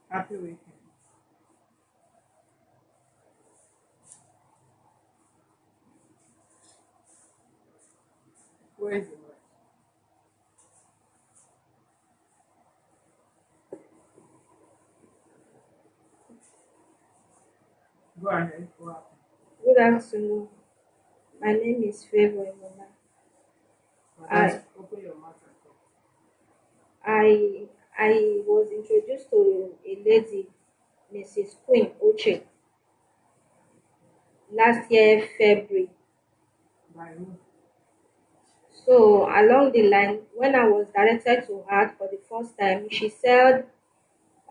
Happy weekend. Where is the mic? Go ahead. What happened? Good afternoon. My name is Favour Imona. Madam, I open your mouth and talk. I I was introduced to a lady, Mrs. Queen Uche, last year February. By who? So along the line, when I was directed to her for the first time, she said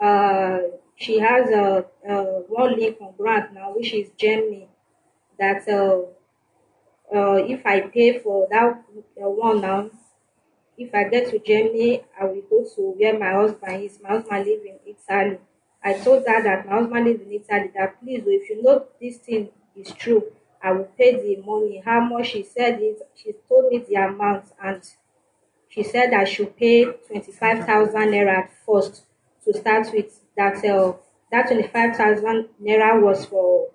uh, she has one link on grant now, which is Germany. That if I pay for that one now, if I get to Germany, I will go to where my husband is. My husband lives in Italy. I told her that my husband lives in Italy, that please, oh, if you know this thing is true, I will pay the money. How much she said it, she told me the amount, and she said I should pay 25,000 naira at first to start with. That 25,000 naira was for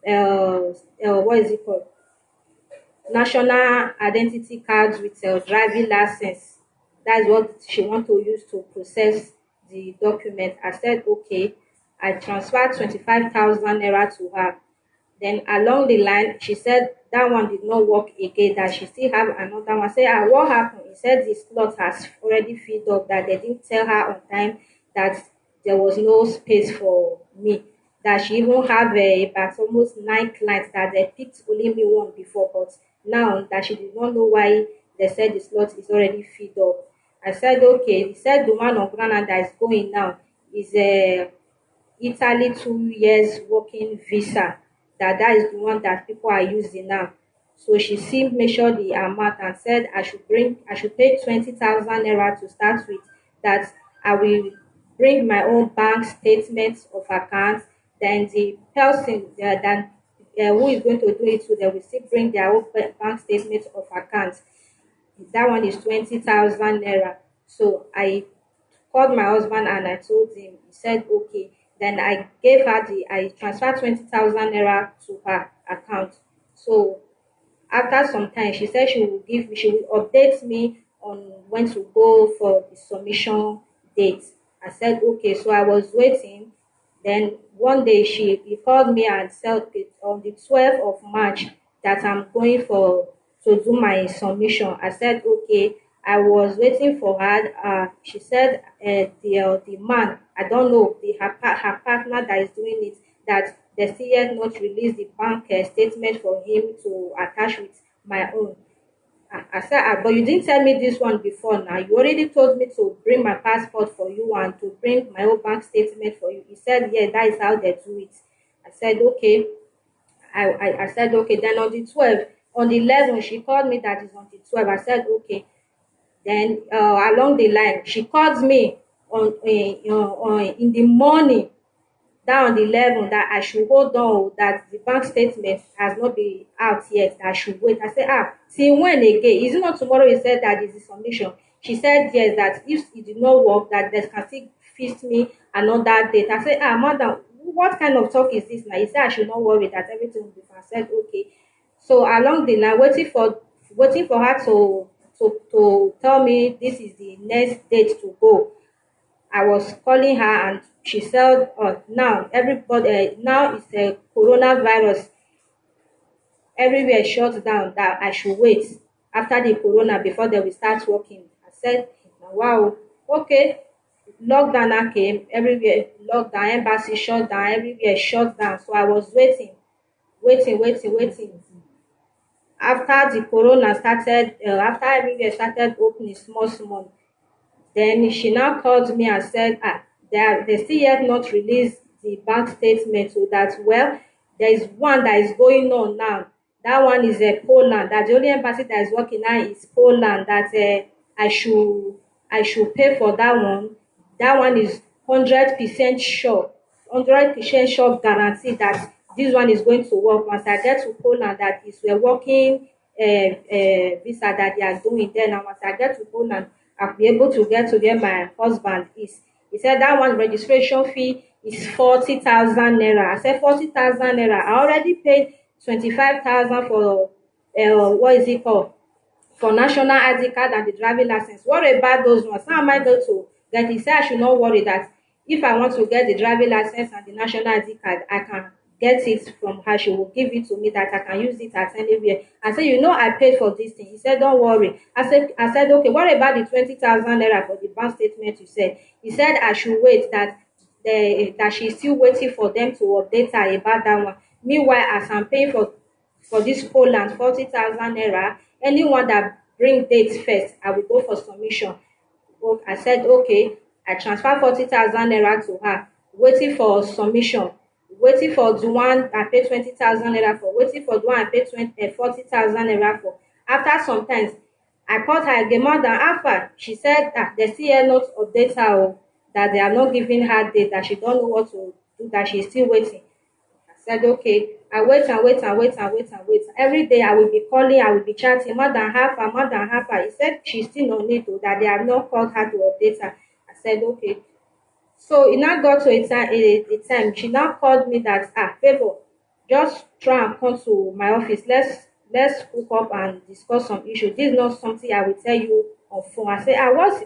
what is it called? National identity cards with driving license. That's what she want to use to process the document. I said okay. I transferred 25,000 naira to her. Then along the line, she said that one did not work again, that she still have another one. I said, what happened? He said the slot has already filled up, that they didn't tell her on time that there was no space for me. That she even have about almost 9 clients, that they picked only me one before, but now that she did not know why they said the slot is already filled up. I said, okay. He said the one on ground that is going now is Italy 2 years working visa, that is the one that people are using now. So she still measured the amount and said I should pay 20,000 naira to start with, that I will bring my own bank statements of account, then the person who is going to do it, so they will still bring their own bank statements of account. That one is 20,000 naira. So I called my husband and I told him. He said okay. Then I transferred 20,000 naira to her account. So after some time, she said she will update me on when to go for the submission date. I said okay. So I was waiting. Then one day he called me and said it on the 12th of March that I'm going for to do my submission. I said okay. I was waiting for her. She said the man, I don't know, her partner that is doing it, that they still yet not released the bank statement for him to attach with my own. I said, but you didn't tell me this one before now. You already told me to bring my passport for you and to bring my own bank statement for you. He said, yeah, that is how they do it. I said, okay. I said, okay. Then on the 12th, on the 11th, she called me that is on the 12th. I said, okay. Then along the line, she called me in the morning, that on the 11th, that I should hold on, that the bank statement has not been out yet, that I should wait. I said, till when again? Is it not tomorrow you said that is the submission? She said yes, that if it did not work, that they can still fix me another date. I said, madam, what kind of talk is this now? He said I should not worry, that everything will be fine. I said, okay. So along the line, waiting for her to tell me this is the next date to go. I was calling her and she said, oh, now everybody, now it's a coronavirus, everywhere shut down, that I should wait after the corona before they will start working. I said, wow, okay. Lockdown now came, everywhere lockdown, embassy shut down, everywhere shut down. So I was waiting. After the corona started, after everywhere started opening small, small, then she now called me and said, they still yet not released the bank statement, so that, well, there is one that is going on now. That one is Poland. That the only embassy that is working now is Poland. That I should pay for that one. That one is 100% sure, 100% sure guarantee that this one is going to work. Once I get to Poland, that is a working visa that they are doing. Then once I get to Poland, I'll be able to get to where my husband is. He said that one registration fee is 40,000 naira. I said 40,000 naira. I already paid 25,000 for what is it called? For national ID card and the driving license. What about those ones? How am I going to get? He said I should not worry that if I want to get the driving license and the national ID card, I can get it from her. She will give it to me that I can use it at anywhere. I said, I paid for this thing. He said, don't worry. I said, okay, what about the 20,000 naira for the bank statement you said? He said I should wait that she's still waiting for them to update her about that one. Meanwhile, as I'm paying for this Poland 40,000 naira, anyone that bring dates first, I will go for submission. I said, okay, I transfer 40,000 naira to her, waiting for submission, waiting for the one I paid 20,000 naira for, waiting for the one I paid 40,000 naira for. After some time, I called her again more than after. She said that they still not update her, that they are not giving her date, that she don't know what to do, that she's still waiting. I said, okay, I wait and wait and wait and wait and wait. Every day I will be calling, I will be chatting, more than half hour, more than half hour. He said she's still on it, that they have not called her to update her. I said, okay. So it now got to a time she now called me that, Favour, just try and come to my office. Let's hook up and discuss some issue. This is not something I will tell you on phone. I said,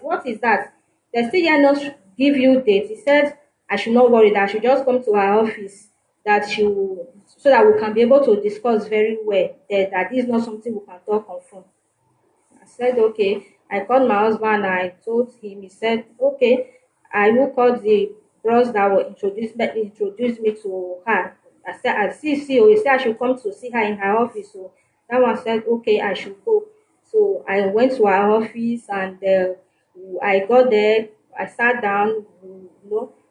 what is that? They still yet not give you date. He said I should not worry, that I should just come to our office, that so that we can be able to discuss very well, that this is not something we can talk on phone. I said, okay. I called my husband and I told him. He said, okay. I will call the bros that will introduce me to her. I said, I see, he said I should come to see her in her office. So that one said, okay, I should go. So I went to her office and I got there. I sat down,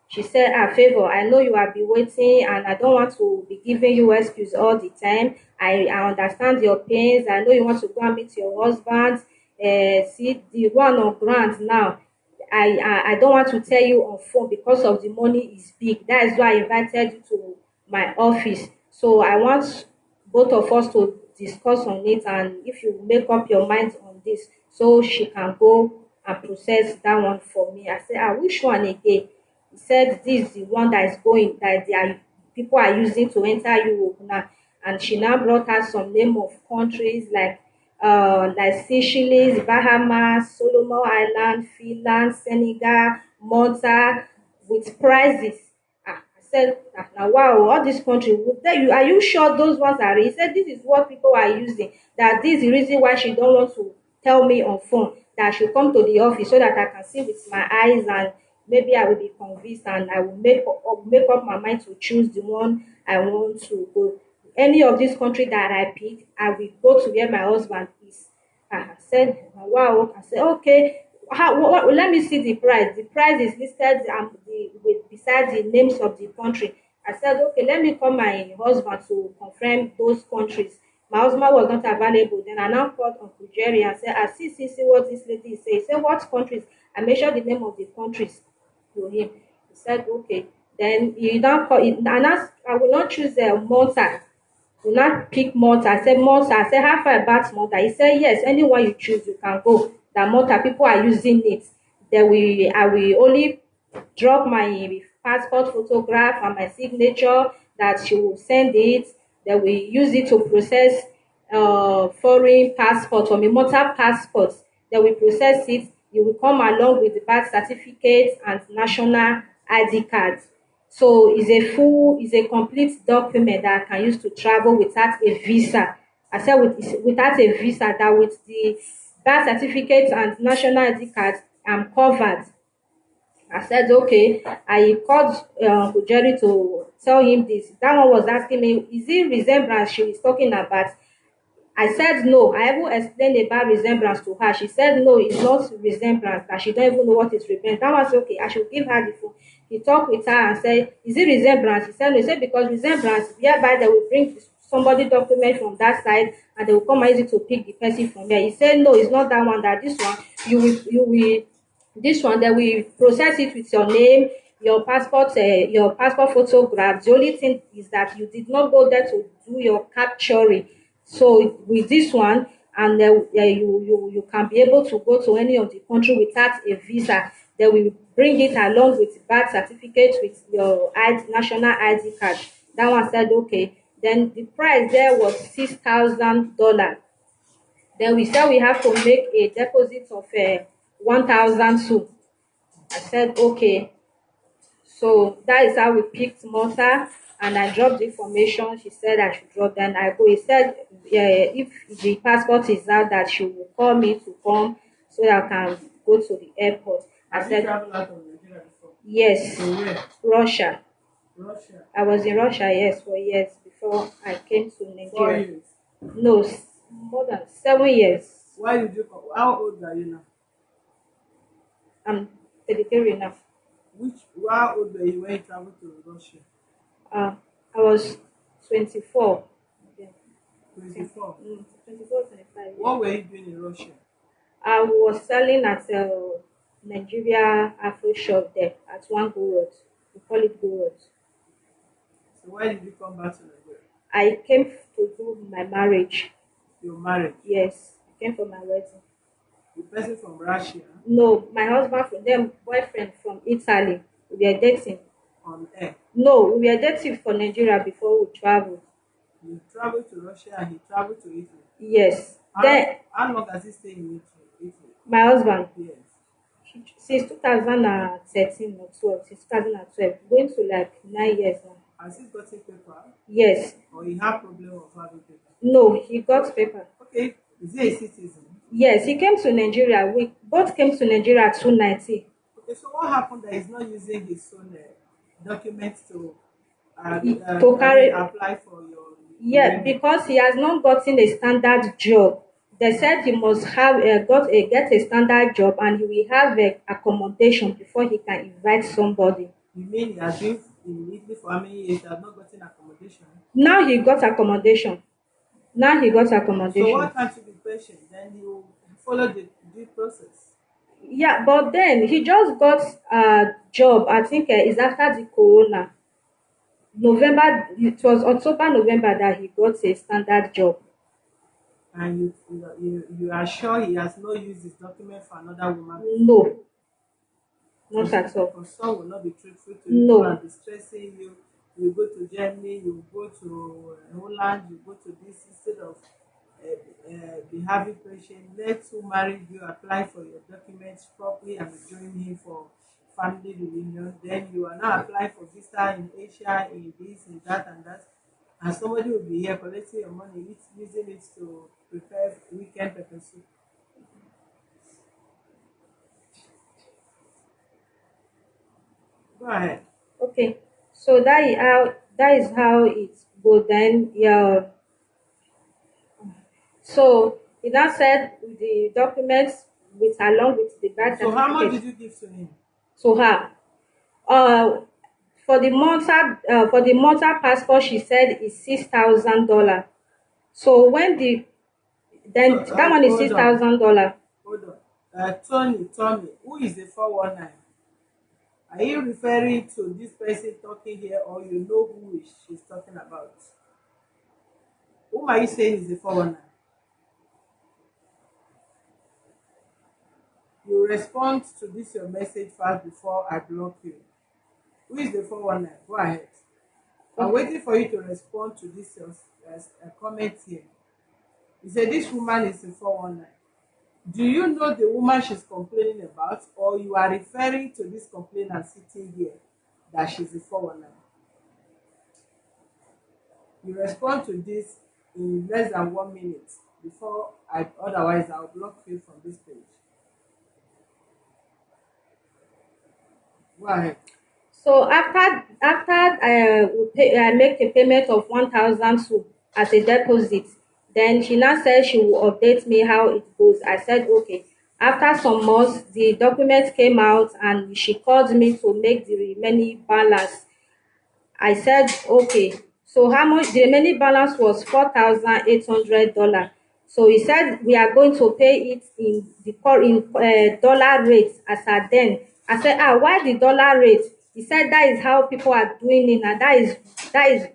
She said, Favour, I know you have been waiting and I don't want to be giving you excuse all the time. I understand your pains. I know you want to go and meet your husband. See, the one on ground now, I don't want to tell you on phone because of the money is big. That is why I invited you to my office. So I want both of us to discuss on it, and if you make up your mind on this, so she can go and process that one for me. I said, which one again? He said this is the one that is going, that people are using to enter Europe now. And she now brought us some name of countries like Seychelles, Bahamas, Solomon Island, Finland, Senegal, Malta, with prizes. I said, now wow, all these countries, are you sure those ones are real? He said, this is what people are using, that this is the reason why she don't want to tell me on phone, that I should come to the office so that I can see with my eyes, and maybe I will be convinced and I will make up my mind to choose the one I want to go. Any of these countries that I pick, I will go to where my husband is. I said, wow. I said, okay. Let me see the price. The price is listed beside the names of the country. I said, okay, let me call my husband to confirm those countries. My husband was not available. Then I now called Uncle Jerry and said, see what this lady is saying. He said, what countries? I mentioned the name of the countries to him. He said, okay. Then he now called it, and I will not choose Malta. Will not pick Malta. I said, Malta. I said, how far about Malta? He said, yes, anyone you choose, you can go. That Malta, people are using it. I will only drop my passport photograph and my signature, that she will send it. Then we use it to process foreign passport or Malta passport. Then we process it. You will come along with the birth certificate and national ID card. So it's a complete document that I can use to travel without a visa. I said without a visa, that with the birth certificate and national ID card, I'm covered. I said, okay. I called Jerry to tell him this. That one was asking me, is it resemblance she was talking about? I said no. I even explained about resemblance to her. She said no, it's not resemblance, that she don't even know what is resemblance. That was okay. I should give her the phone. He talked with her and said, is it resemblance? He said no. He said because resemblance, whereby they will bring somebody document from that side and they will come easy to pick the person from there. He said no, it's not that one, that this one, you will this one, they will process it with your name, your passport photograph. The only thing is that you did not go there to do your capturing. So with this one, and you can be able to go to any of the country without a visa. They will bring it along with birth certificate, with your national ID card. That one said okay. Then the price there was $6,000. Then we said we have to make a deposit of 1,002. I said okay. So that is how we picked Malta, and I dropped the information. She said I should drop. Then I go. He said if the passport is out, that she will call me to come so that I can go to the airport. I Have you said traveled out of Nigeria before? yes. To where? Russia. Russia. I was in Russia, yes, for years before I came to 4 Nigeria. years. No, more than 7 years. Why did you come? How old are you now? I'm 33 now. How old were you when you traveled to Russia? I was 24. Yeah. 24. 24, 25. Yeah. What were you doing in Russia? I was selling at Nigeria Afro shop there at one Go Road. We call it Go Road. So why did you come back to Nigeria? I came to do my marriage. Your marriage? Yes, I came for my wedding. The person from Russia? No, my husband from them, boyfriend from Italy. We were dating. On air? No, we were dating for Nigeria before we traveled. You traveled to Russia and he traveled to Italy? Yes. How long has he stayed in Italy? My husband, Yes. since 2013 or 12, since 2012, going to like 9 years now. Has he gotten paper? Yes. Or he had problem of having paper? No, he got paper. Okay. Is he a citizen? Yes, he came to Nigeria. We both came to Nigeria at 290. Okay, so what happened that he's not using his own documents to apply for your... Yeah, because he has not gotten a standard job. They said he must have get a standard job, and he will have accommodation before he can invite somebody. You mean he has been in Italy for how many years? He has not gotten accommodation? Now he got accommodation. So why can't you be patient? Then you follow the due process. Yeah, but then he just got a job. I think it's after the corona. November, it was October, November that he got a standard job. And you are sure he has not used his document for another woman? No, not at all. Because some will not be truthful to you and be stressing you. You go to Germany, you go to Holland, you go to this instead of be having patient. Let who married you apply for your documents properly and join him for family reunion. Then you are now applying for visa in Asia, in this, in that, and that. And somebody will be here collecting your money, using it to prepare weekend pepper soup. Go ahead. Okay, so that is how it go. Then yeah. So he now said the documents with along with the birth So how much did certificate you give to him? to her. Uh, for the Malta passport, she said is $6,000. So when then that one is Hold on. $6,000. Hold on. Tony, who is the 419? Are you referring to this person talking here, or you know who she's talking about? Whom are you saying is the 419? You respond to this your message fast before I block you. Who is the 419? Go ahead. I'm waiting for you to respond to this your comment here. You said this woman is the 419. Do you know the woman she's complaining about, or you are referring to this complainant sitting here that she's the 419? You respond to this in less than 1 minute before otherwise I'll block you from this page. Go ahead. So after I make a payment of 1,002 as a deposit, then she now said she will update me how it goes. I said okay. After some months, the documents came out and she called me to make the remaining balance. I said okay. So how much? The remaining balance was $4,800. So he said we are going to pay it in dollar rate as at then. I said why the dollar rate? He said that is how people are doing it, and that is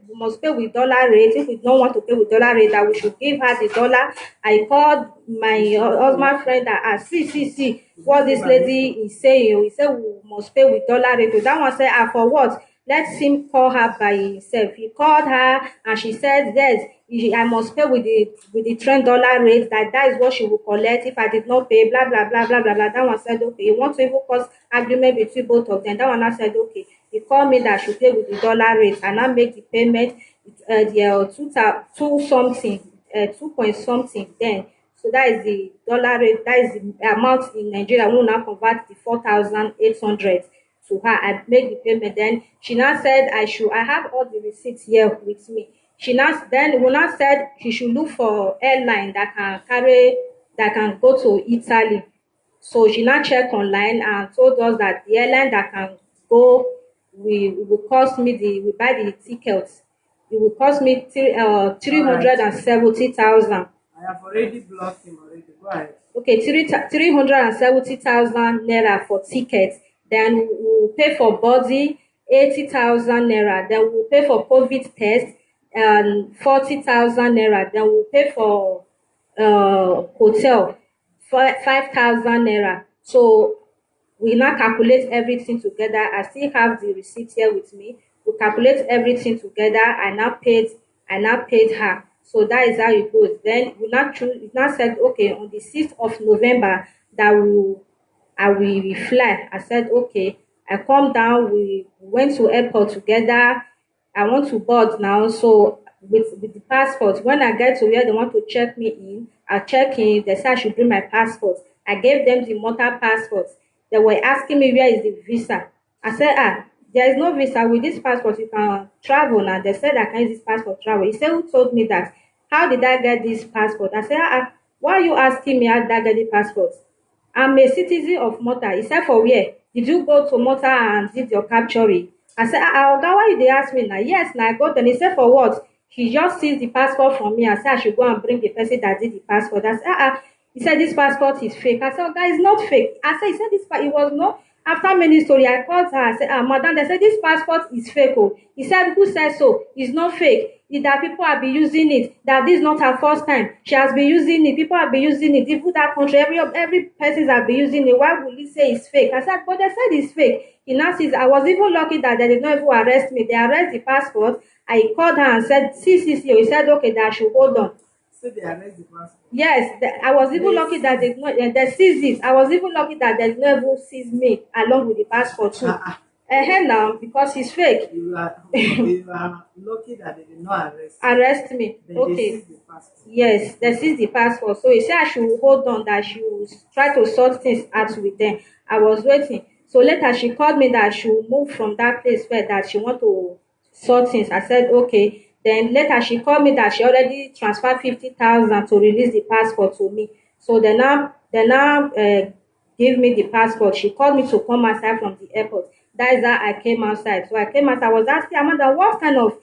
we must pay with dollar rate. If we don't want to pay with dollar rate, that we should give her the dollar. I called my husband friend that see what this lady is saying. He said we must pay with dollar rate. So that one said, for what? Let him call her by himself. He called her and she said, yes, I must pay with the trend dollar rate, that is what she will collect if I did not pay, blah blah blah blah blah blah. That one said, okay, you want to even cause agreement between both of them. That one I said, okay. He called me that I should pay with the dollar rate and I make the payment the two something, 2 point something then. So that is the dollar rate, that is the amount in Nigeria. We will now convert the 4,800 to her. I make the payment. Then she now said I have all the receipts here with me. She now then we now said she should look for airline that can go to Italy. So she now checked online and told us that the airline that can go will cost me we buy the tickets. It will cost me 370,000. I have already blocked him already. Go ahead. Okay, 370,000 naira for tickets. Then we will pay for body 80,000 naira. Then we will pay for COVID test and 40,000 naira. Then we will pay for hotel 5,000 naira. So we now calculate everything together. I still have the receipt here with me. We calculate everything together. I now paid her. So that is how it goes. Then we now choose. It now said, okay, on the 6th of November that I will fly. I said, okay. I come down. We went to airport together. I want to board now. So with the passport, when I get to where they want to check me in, I check in. They said I should bring my passport. I gave them the motor passport. They were asking me where is the visa. I said, there is no visa. With this passport you can travel now. They said I can use this passport travel. He said, who told me that? How did I get this passport? I said, why are you asking me how did I get the passport? I'm a citizen of Malta. He said, for where? Did you go to Malta and did your capturing? I said, Oga, why you dey ask me now? Yes, now I got them. He said, for what? He just seized the passport from me. I said, I should go and bring the person that did the passport. I said, He said, this passport is fake. I said, Oga, it's not fake. I said, he said, it was not. After many story, I called her. I said, madam, they said, this passport is fake. Oh. He said, who said so? It's not fake. It's that people have been using it. That this is not her first time. She has been using it. People have been using it. Even that country, every person has been using it. Why would he say it's fake? I said, but they said it's fake. He now says, I was even lucky that they did not even arrest me. They arrest the passport. I called her and said, see. He said, okay, that I should hold on. So they arrest the passport. Yes, I was even lucky that they seized it. I was even lucky that they never seized me along with the passport too. Now because it's fake. You are lucky that they did not arrest me. Then Okay. They seized the passport. Yes, they seized the passport. So he said I should hold on, that she would try to sort things out with them. I was waiting. So later she called me that she would move from that place where that she want to sort things. I said okay. Then later she called me that she already transferred 50,000 to release the passport to me. So they now gave me the passport. She called me to come outside from the airport. That is how I came outside. So I came outside. I was asking Amanda, what kind of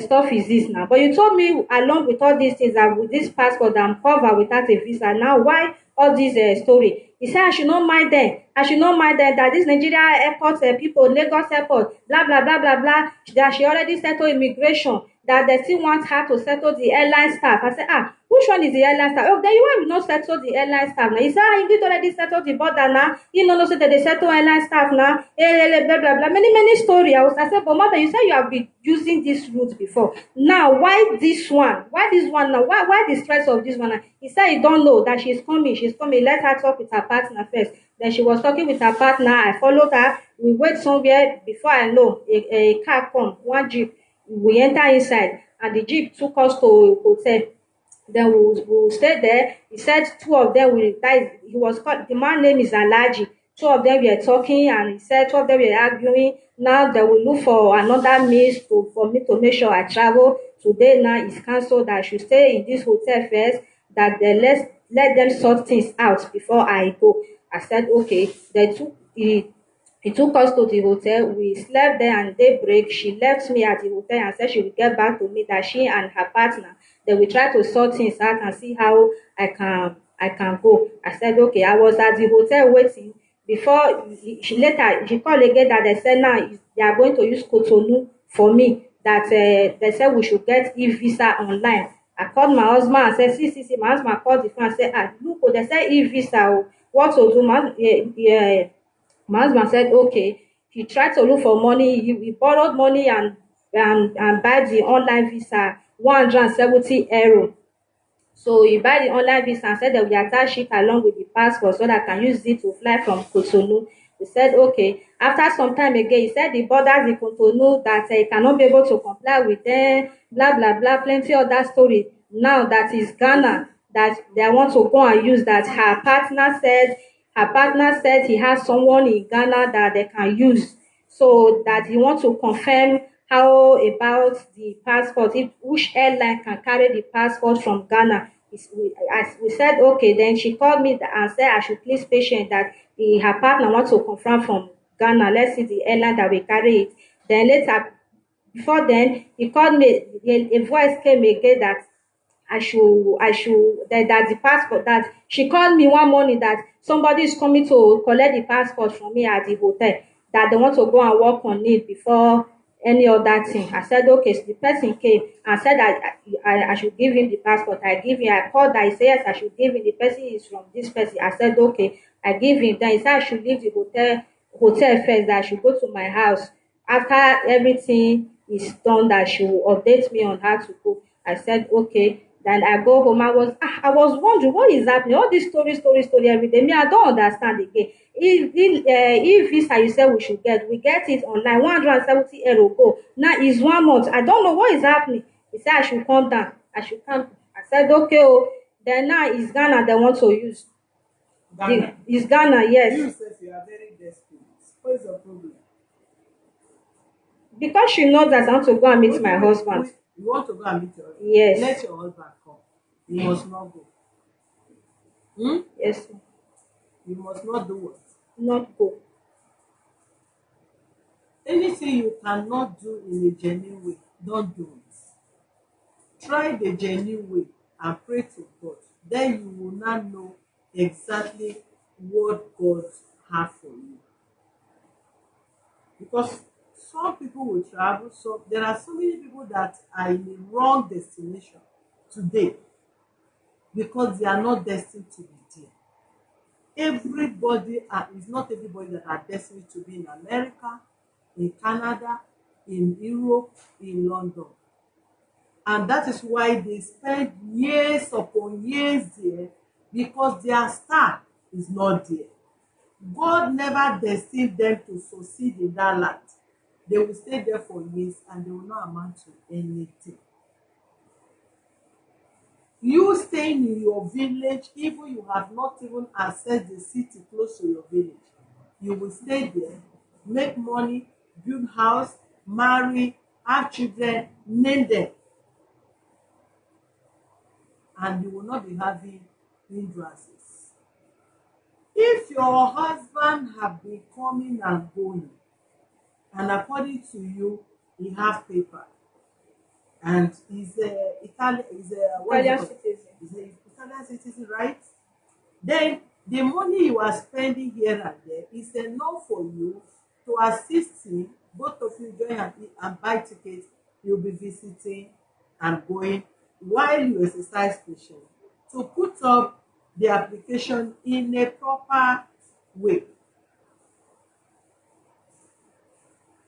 stuff is this now? But you told me along with all these things that with this passport that I'm covered without a visa. Now why all this story? He said I should not mind them. I should not mind them that this Nigeria airport people, Lagos airport, blah blah blah blah blah, that she already settled immigration, that they still want her to settle the airline staff. I said, which one is the airline staff? Oh, then you will not settle the airline staff now. He said, you did already settle the border now. You know, so that they settle airline staff now. Blah blah blah. Many stories. I said, but mother, you said you have been using this route before. Now, why this one? Why this one now? Why the stress of this one now? He said he don't know that she's coming. She's coming. Let her talk with her partner first. Then she was talking with her partner. I followed her. We wait somewhere. Before I know, a car come, one jeep. We enter inside, and the jeep took us to a hotel. Then we stayed there. He said two of them will die. He was called, the man name is Alaji. Two of them were talking, and he said two of them were arguing. Now they will look for another means for me to make sure I travel. Today now is cancelled. That I should stay in this hotel first. That they let them sort things out before I go. I said okay. He took us to the hotel. We slept there, and daybreak she left me at the hotel and said she would get back to me, that she and her partner they will try to sort things out and see how I can go. I said okay. I was at the hotel waiting. before later she called again that they said now they are going to use Cotonou for me, that they said we should get e-visa online. I called my husband and said, see, my husband called the phone and said, look, they said e-visa, what to do? My husband said, okay. He tried to look for money. He borrowed money and buy the online visa, 170 euro. So you buy the online visa and said that we attach it along with the passport so that I can use it to fly from Cotonou. He said, okay. After some time again, he said the borders in Cotonou that he cannot be able to comply with them, blah, blah, blah, plenty of that story. Now that is Ghana, that they want to go and use that her partner said he has someone in Ghana that they can use. So that he wants to confirm how about the passport, if which airline can carry the passport from Ghana. As we said, okay, then she called me and said I should please patient that her partner wants to confirm from Ghana. Let's see the airline that will carry it. Then later, before then, he called me, a voice came again that that the passport, that she called me one morning that somebody is coming to collect the passport from me at the hotel, that they want to go and work on it before any other thing. I said, okay. So the person came and said that I should give him the passport. I called that. He said, yes, I should give him. The person is from this person. I said, okay. I give him. Then he said I should leave the hotel first, that I should go to my house. After everything is done, that she will update me on how to go. I said, okay. Then I go home. I was wondering what is happening. All this story every day. Me, I don't understand again. If visa you said we get it online. 170 euro go. Now is 1 month. I don't know what is happening. He said I should come down. I should come. I said okay. Oh. Then now is Ghana they want to use. Ghana. Is Ghana, You yes. said you are very desperate. What is your problem? Because she knows that I want to go and meet my husband. You want to go and meet your husband? Yes. Let your husband come. You must not go. Hmm? Yes. You must not do what? Not go. Anything you cannot do in a genuine way, don't do it. Try the genuine way and pray to God. Then you will not know exactly what God has for you. Because some people will travel, so there are so many people that are in the wrong destination today because they are not destined to be there. Everybody is not everybody that are destined to be in America, in Canada, in Europe, in London. And that is why they spend years upon years there, because their star is not there. God never destined them to succeed in that land. They will stay there for years and they will not amount to anything. You staying in your village, even you have not even accessed the city close to your village, you will stay there, make money, build house, marry, have children, name them, and you will not be having hindrances. If your husband have been coming and going, and according to you, he have paper, and he's a Italian, he's a what is it Italian called? citizen. He's a Italian citizen, right? Then the money you are spending here and there is enough for you to assist him. Both of you join and buy tickets. You'll be visiting and going while you exercise patience to put up the application in a proper way.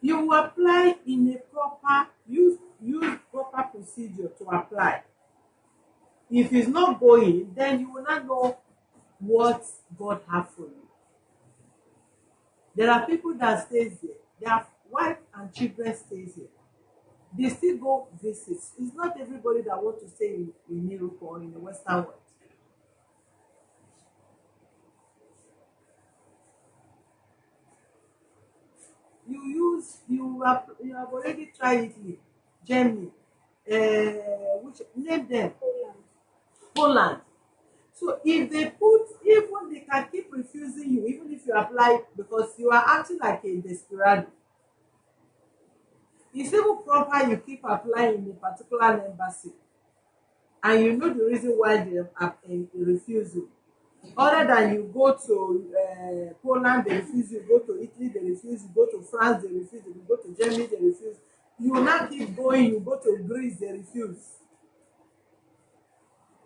You will apply in a proper use proper procedure to apply. If it's not going, then you will not know what God has for you. There are people that stays there. Their wife and children stays here. They still go visit. It's not everybody that want to stay in Europe or in the Western world. You have already tried Italy, Germany, which name them, Poland. Poland. So if they put, even they can keep refusing you, even if you apply, because you are acting like a desperado. It's even proper you keep applying in a particular embassy, and you know the reason why they refuse you. Other than you go to Poland, they refuse you, go to Italy, they refuse you, go to France, they refuse you, go to Germany, they refuse. You will not keep going, you go to Greece, they refuse.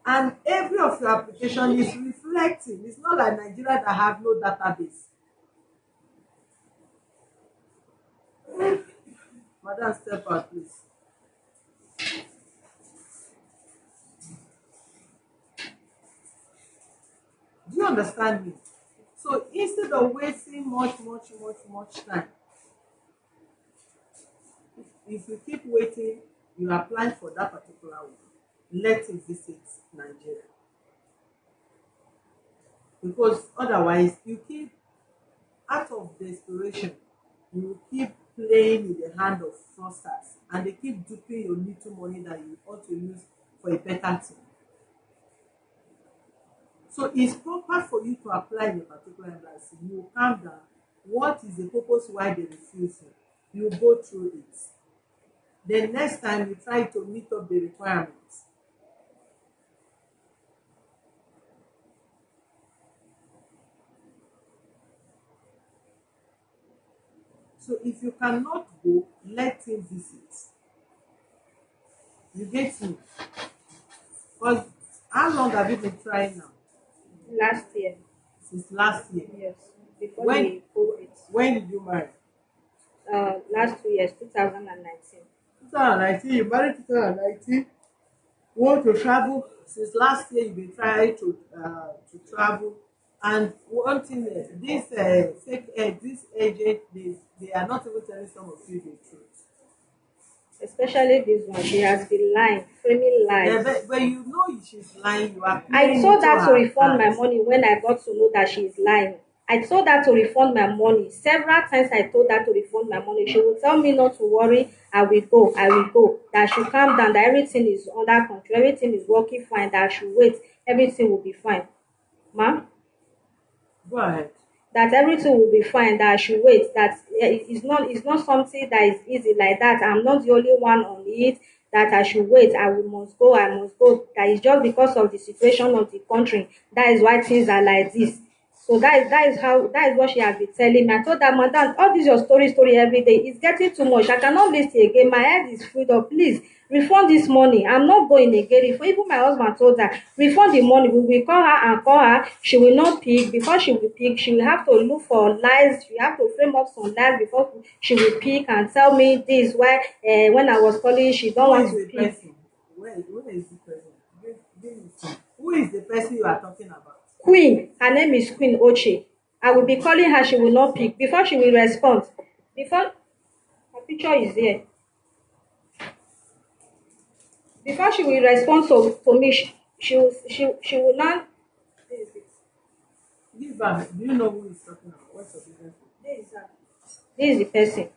And every of your application is reflecting. It's not like Nigeria that have no database. Madam, step out, please. Do you understand me? So instead of wasting much time, if you keep waiting, you are applying for that particular one, let it visit Nigeria. Because otherwise, you keep out of desperation, you keep playing in the hand of fraudsters and they keep duping your little money that you ought to use for a better thing. So it's proper for you to apply in a particular embassy. You calm down. What is the purpose why they refuse you? You go through it. The next time you try to meet up the requirements. So if you cannot go, let him visit. You get me? Because how long have you been trying now? Last year. Since last year. Yes. Before When the COVID. when did you marry? Last 2 years, 2019. 2019. You married 2019. Want to travel since last year. You've been trying to travel. And one thing, this fake this agent, they are not even telling some of you the truth. Especially this one, she has been lying, framing Yeah, lies. but you know she's lying. You are I playing told into her to her refund my hands. money when I got to know that she is lying. I told her to refund my money. Several times I told her to refund my money. She would tell me not to worry, I will go. That I should calm down, that everything is under control, everything is working fine, that I should wait, everything will be fine. Ma? Go ahead. That everything will be fine, that I should wait, that it's not something that is easy like that. I'm not the only one on it, that I should wait, I must go. That is just because of the situation of the country. That is why things are like this. So that is what she has been telling me. I told her, madam, all this your story every day is getting too much. I cannot listen again. My head is filled up. Please refund this money. I'm not going again. If even my husband told her, refund the money. We will call her. She will not pick. Before she will pick, she will have to look for lies. She have to frame up some lies before she will pick and tell me this. Why when I was calling, she don't Who want is to the pick. person? Where is the person? Who is the person you are talking about? Queen, her name is Queen Uche. I will be calling her, she will not pick. Before she will respond, before her picture is here. Before she will respond to me, she will not. This is it. Give her. Do you know who is talking about? What's your business? This is her. This is the person.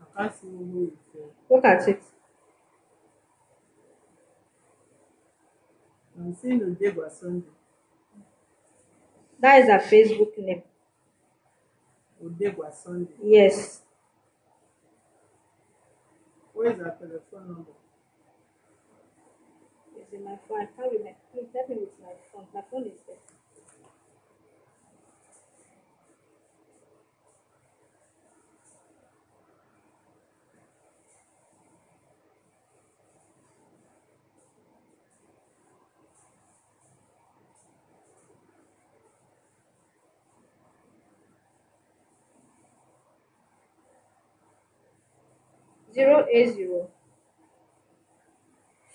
I can't see who is there. Look at it. I'm seeing Odegwa Sunday. That is her Facebook name. Odegwa Sunday. Yes. Where is her telephone number? It's in my phone. I can't remember. Please help me with my phone. My phone is there. 080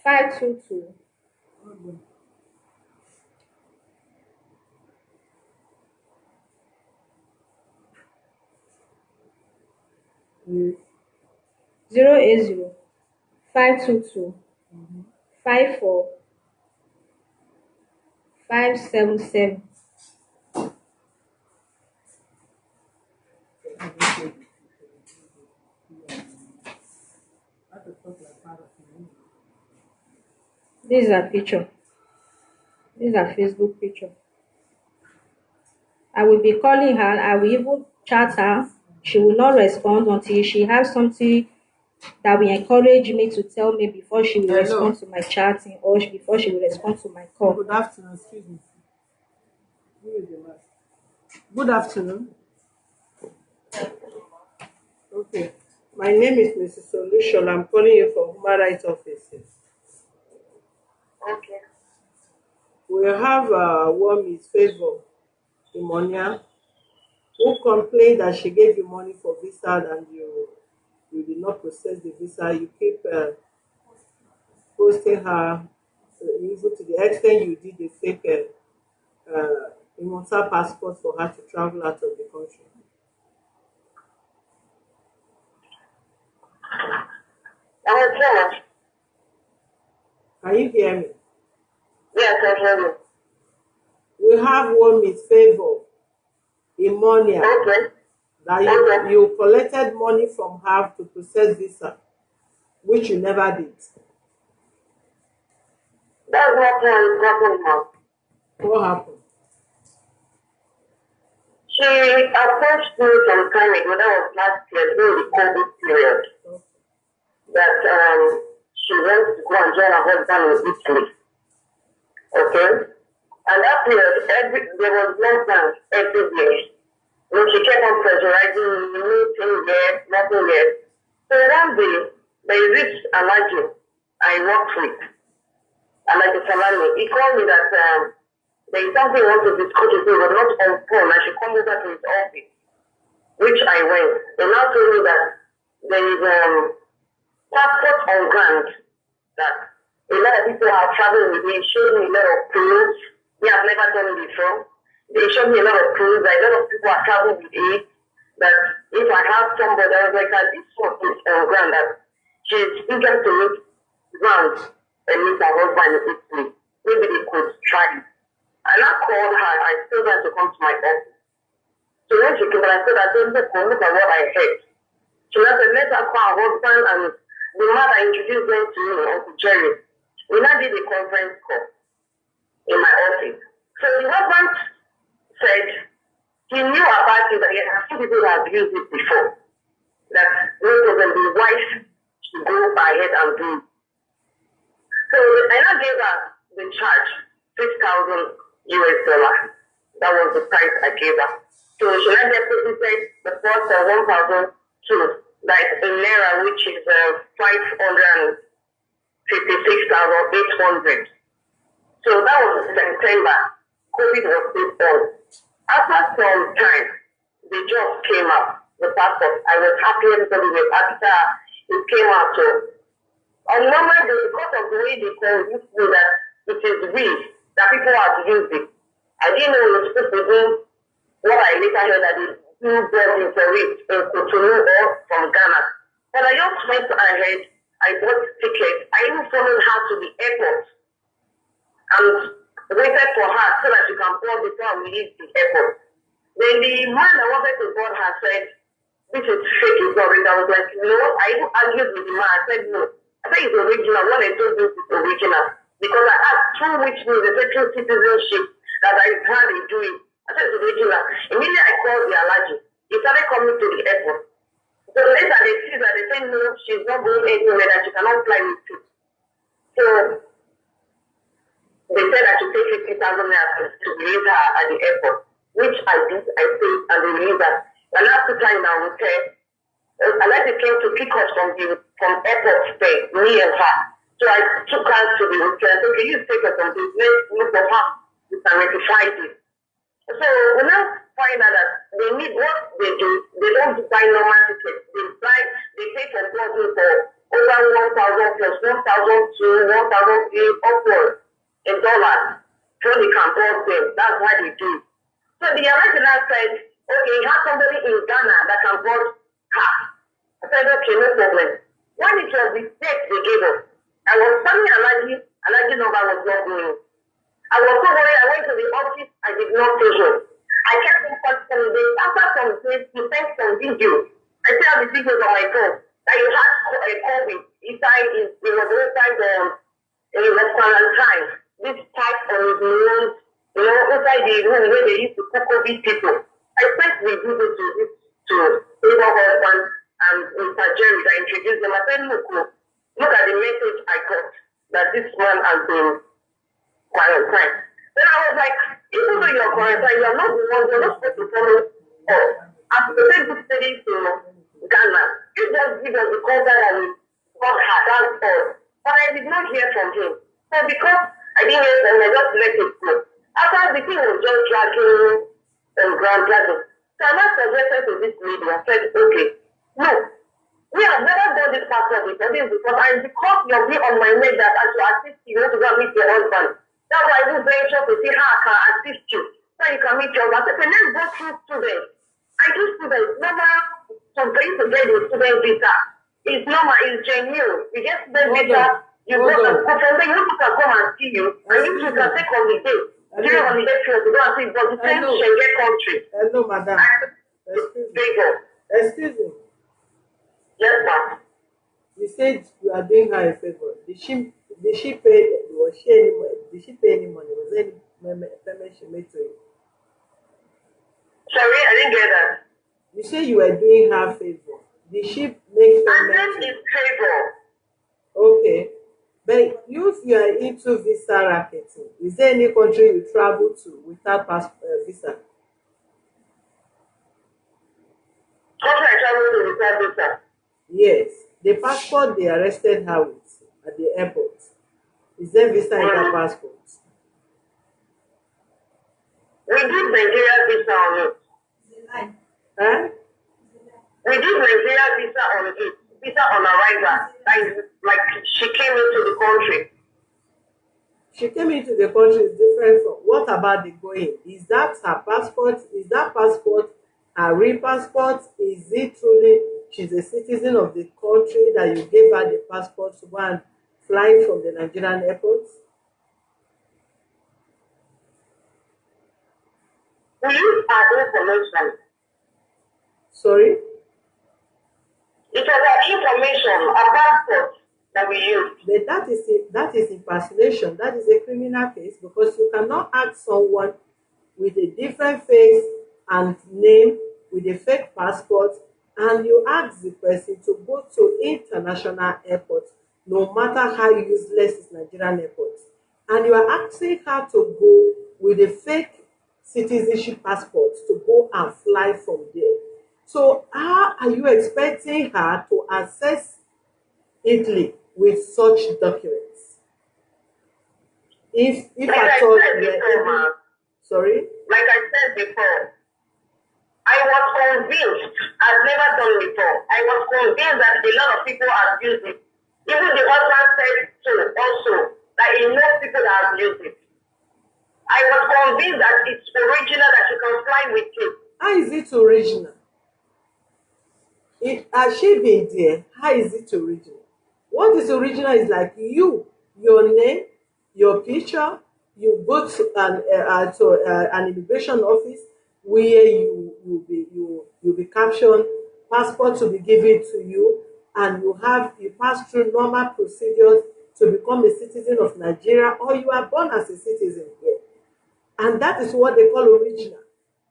522 Hold on. 080 522 54577. I have to talk like part of me. This is her picture. This is her Facebook picture. I will be calling her. I will even chat her. She will not respond until she has something that will encourage me to tell me before she will respond Hello. to my chatting or before she will respond to my call. Good afternoon. Excuse me. Who is the man? Good afternoon. Okay. My name is Mrs. Solution. I'm calling you from Human Rights Offices. Okay. We have one Miss Favour Imona who complained that she gave you money for visa and you did not process the visa. You keep posting her, even to the extent you did a fake Imota passport for her to travel out of the country. I'm a trainer. Can you hear me? Yes, I hear you. We have one Miss Favour Imona Okay. that Okay. you collected money from her to process visa, which you never did. That's not happening now. What happened? She approached me some time ago, that was last year, during the COVID period, that she wants to go and join her husband in Italy. Okay? And that period, there was lockdown everywhere. She kept on pressurizing me, nothing yet, nothing yet. So one day, they reached Alaji I worked with, Alaji Salami. He called me that there is something he wants to discuss with me, but not on phone. I should come over to his office, which I went. They now told me that there is passport on ground, that a lot of people are traveling with me. He showed me a lot of proofs. Me, I've never done it before. They showed me a lot of proofs that a lot of people are traveling with it. That if I have somebody, I was like, this one is on ground, that she's eager to meet ground and meet her husband in Italy. Maybe they could try it. And I called her, I told her to come to my office. So when she came, I said, look at what I heard. She said, let her call her husband and the man that introduced them to me, Uncle Jerry. We now did a conference call in my office. So the husband said he knew about it, that he had seen people who have used it before. That no problem, the wife should go ahead and do it. So I now gave her the charge, $6,000. That was the price I gave her. So she now deposited the first 1,002, like in Naira, which is 556,800. So that was September. COVID was still on. After some time, the job came up, the passport. I was happy, everybody was happy. It came out. So on normal day, because of the way they convinced me that it is we, that people have used it. I didn't know we were supposed to do what I later heard that they do brought into it in Cotonou or from Ghana. But I just went ahead, I bought tickets, I even followed her to the airport and waited for her so that she can board before we leave the airport. Then the man that wanted to board her said, this is fake, it's not real. I was like, no, I even argued with the man. I said, no. I said it's original. When I told you it's original. Because I asked through which means the federal citizenship that I had to do it. I said it's original. Immediately I called the allergy. He started coming to the airport. So later they see that they said, no, she's not going anywhere, that she cannot fly with you. So they said I should pay 50,000 naira to release her at the airport, which I did. I paid and they released her. And after time in our hotel, Alexa came to pick us from airport stay, me and her. So I took her to the hotel. I said, okay, you take us on this. Let's look for her. You can rectify this. So we now find out that they need what they do. They don't buy normal tickets. They pay for boarding for over 1,000 plus 1,002, 1,008 upwards in dollars. So they can board them. That's why they do. So the original said, okay, you have somebody in Ghana that can board her. I said, okay, no problem. When it was the date they gave us, I was telling Alaji number was not going. I was so worried. I went to the office. I did not take her. I kept in touch some days. After some days, he sent some videos. I still have the videos on my phone that you had a COVID. Inside, it was inside the quarantine. This type on his nose, inside the room where they used to cook COVID people. I sent the video to Favour husband and Mr. Jerry that introduced them. I said, look at the message I got that this man has been quarantined. Then I was like, even though you're quarantined, you're not the one, you're not supposed to follow up. As the same this study to Ghana, you just give us the contact and we work hard, that's all. But I did not hear from him. So because I didn't hear from him, I just let it go. After the thing was just dragging and dragging. So I now suggested to this lady, I said, okay, no, we have never done this passport before, and because you're being on my neck that I should assist you, you want to go and meet your husband. That's why I do venture to see how I can assist you, so you can meet your husband. I said, let's go through students. I do students, normal, for you to get the student visa. It's normal, it's genuine. You get student visa, you go from there, you can come and see you, and you can take holiday. During holiday period, to go and see, but the same Schengen country. Hello, madam. Excuse me. Yes, ma'am. You said you are doing her a favor. Did she pay? Was she any money? Did she pay any money? Was there any payment she made to you? Sorry, I didn't get that. You say you were doing her a favor. Did she make And payment? then it's favor. Okay. But if you are into visa racketing, is there any country you travel to without visa? Country I travel to without visa. Yes. The passport they arrested her with at the airport. Is there visa in that passport? We did Nigeria visa on it. Huh? We did Nigeria visa on it. Visa on arrival. Like she came into the country. She came into the country is different from what about the going? Is that her passport? Is that passport her real passport? Is it truly she's a citizen of the country that you gave her the passport to go and fly from the Nigerian airport? We use our information. Sorry? It was our information, our passport that we used. But that is impersonation. That is a criminal case because you cannot ask someone with a different face and name with a fake passport and you ask the person to go to international airport no matter how useless is Nigerian airport and you are asking her to go with a fake citizenship passport to go and fly from there. So how are you expecting her to access Italy with such documents? If Like at I all said you are before, able, ma'am. sorry? Like I said before, I was convinced, I've never done before, I was convinced that a lot of people have used it. Even the husband said so also, that he knows people that have used it. I was convinced that it's original, that you can fly with it. How is it original? Has she been there? How is it original? What is original is like you, your name, your picture. You go to an immigration office where you be captioned, passport to be given to you, and you pass through normal procedures to become a citizen of Nigeria, or you are born as a citizen here, and that is what they call original.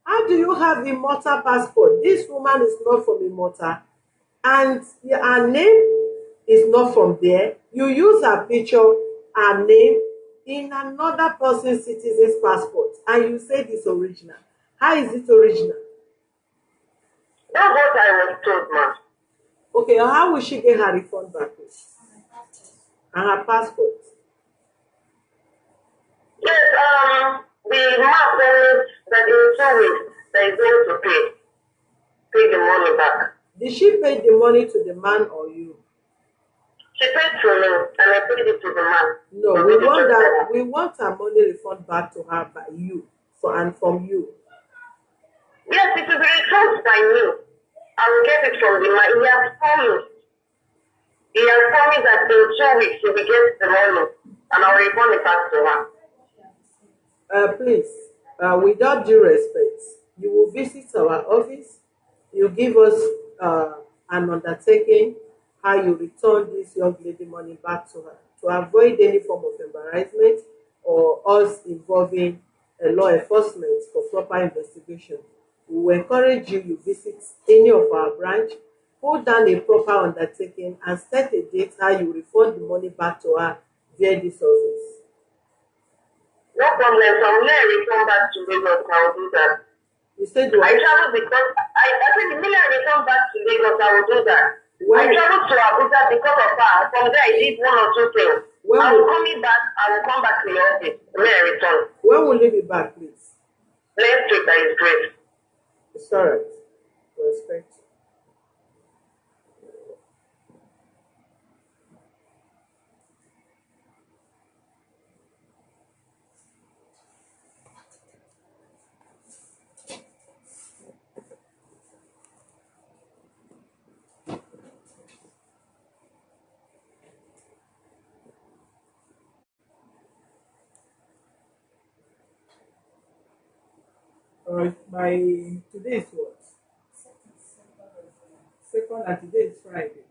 How do you have immortal passport? This woman is not from immortal, and her name is not from there. You use her picture, her name in another person's citizen's passport, and you say this original. How is it original? That's what I was told, ma'am. Okay, how will she get her refund back? And her passport? Yes, the map says that in 2 weeks they is going to pay the money back. Did she pay the money to the man or you? She paid to me and I paid it to the man. No, we want our money refund back to her by you and from you. Yes, it will be returned by me. I will get it from the man. He has promised. He has promised that in 2 weeks he will get the money and I will return it back to her. Please, without due respect, you will visit our office. You give us an undertaking how you return this young lady money back to her to avoid any form of embarrassment or us involving law enforcement for proper investigation. We will encourage you visit any of our branch put down a proper undertaking and set a date how you refund the money back to her via this office. No problem. So when I return back to Lagos, I will do that. You said I what? travel because I said the minute I return back to Lagos, I will do that. I When traveled to Abuja because of her. From there, I did one or two things. when I will will, coming back. I will come back to your office when I return. when will you be back, please? Next week, that is great. It's all right. Respect. All right. By today is what? Second, and today is Friday.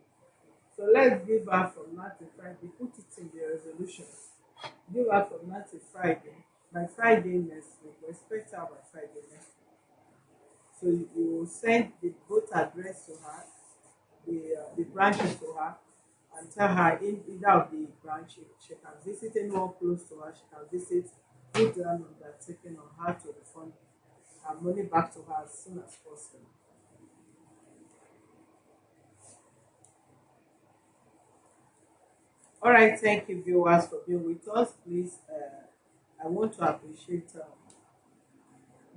So let's give her from now to Friday. Put it in the resolution. Give her from now to Friday. By Friday next week. We expect her by Friday next week. So you will send the both address to her, the branches to her, and tell her in either of the branches she can visit anyone close to her. She can visit. Put down undertaking on how to refund her money back to her as soon as possible. All right, thank you, viewers, for being with us. Please, I want to appreciate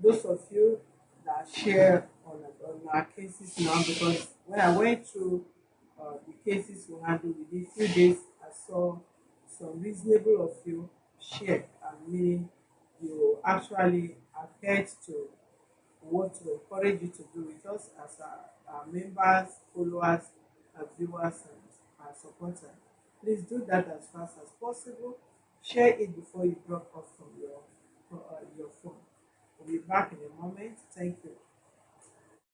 those of you that share on our cases now, because when I went through the cases we handled within few days, I saw some reasonable of you share, and meaning you actually adhered to what to encourage you to do with us as our members, followers, as viewers, and our supporters. Please do that as fast as possible. Share it before you drop off from your phone. We'll be back in a moment. Thank you.